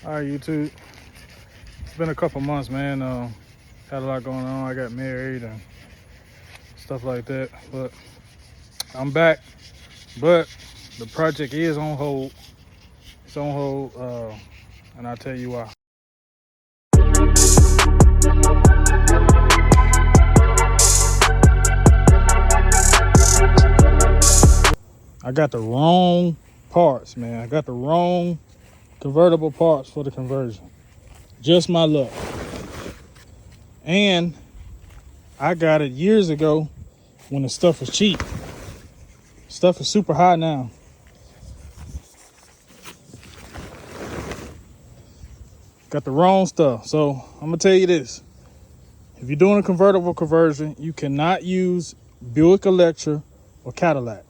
All right, YouTube. It's been a couple months, man. Had a lot going on. I got married and stuff like that. But I'm back. But the project is on hold. It's on hold, and I'll tell you why. I got the wrong parts, man. I got the wrong convertible parts for the conversion. Just my luck. And I got it years ago when the stuff was cheap. Stuff is super high now. Got the wrong stuff. So I'm gonna tell you this. If you're doing a convertible conversion, you cannot use Buick Electra or Cadillac.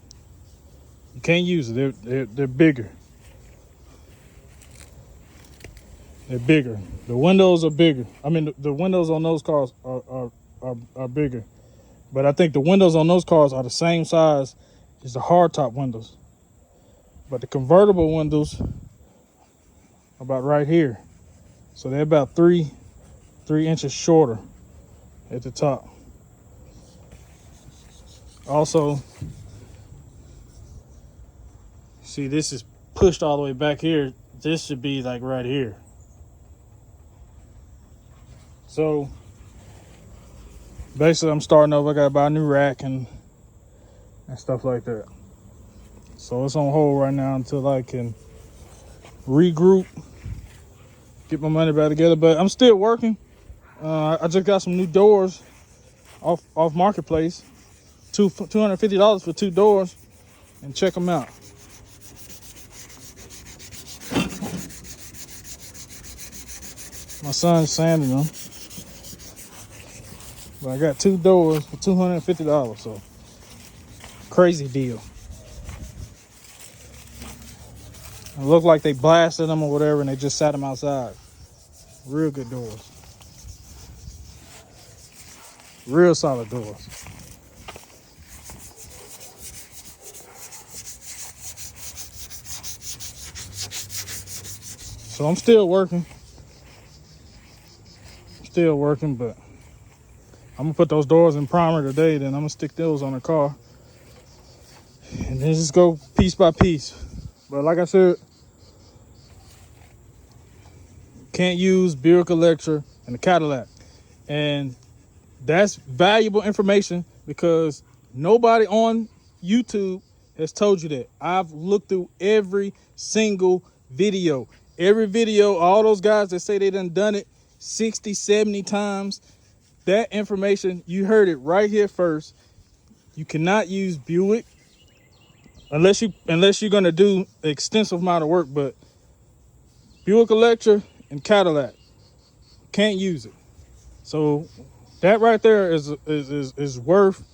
You can't use it. They're bigger. They're bigger. The windows are bigger. I mean, the windows on those cars are bigger. But I think the windows on those cars are the same size as the hardtop windows. But the convertible windows are about right here. So they're about three inches shorter at the top. Also, see, this is pushed all the way back here. This should be like right here. So basically I'm starting over. I gotta buy a new rack and stuff like that. So it's on hold right now until I can regroup, get my money back together. But I'm still working. I just got some new doors off Marketplace. $250 for 2 doors, and check them out. My son's sanding them. But I got 2 doors for $250, so crazy deal. It looked like they blasted them or whatever and they just sat them outside. Real good doors. Real solid doors. So I'm still working. But I'm gonna put those doors in primer today, then I'm gonna stick those on the car. And then just go piece by piece. But like I said, can't use Buick Electra and the Cadillac. And that's valuable information because nobody on YouTube has told you that. I've looked through every single video. Every video, all those guys that say they done it 60, 70 times. That information, you heard it right here first. You cannot use Buick unless you're gonna do an extensive amount of work, but Buick Electra and Cadillac, can't use it. So that right there is worth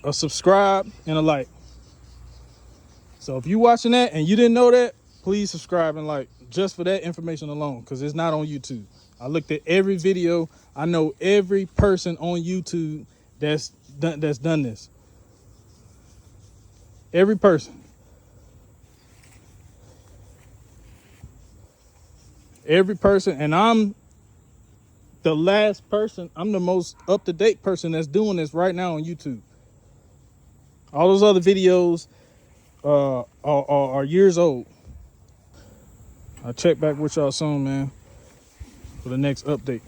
a subscribe and a like. So if you're watching that and you didn't know that, please subscribe and like just for that information alone, because it's not on YouTube. I looked at every video. I know every person on YouTube that's done this. Every person. Every person. And I'm the last person. I'm the most up-to-date person that's doing this right now on YouTube. All those other videos are years old. I'll check back with y'all soon, man, for the next update.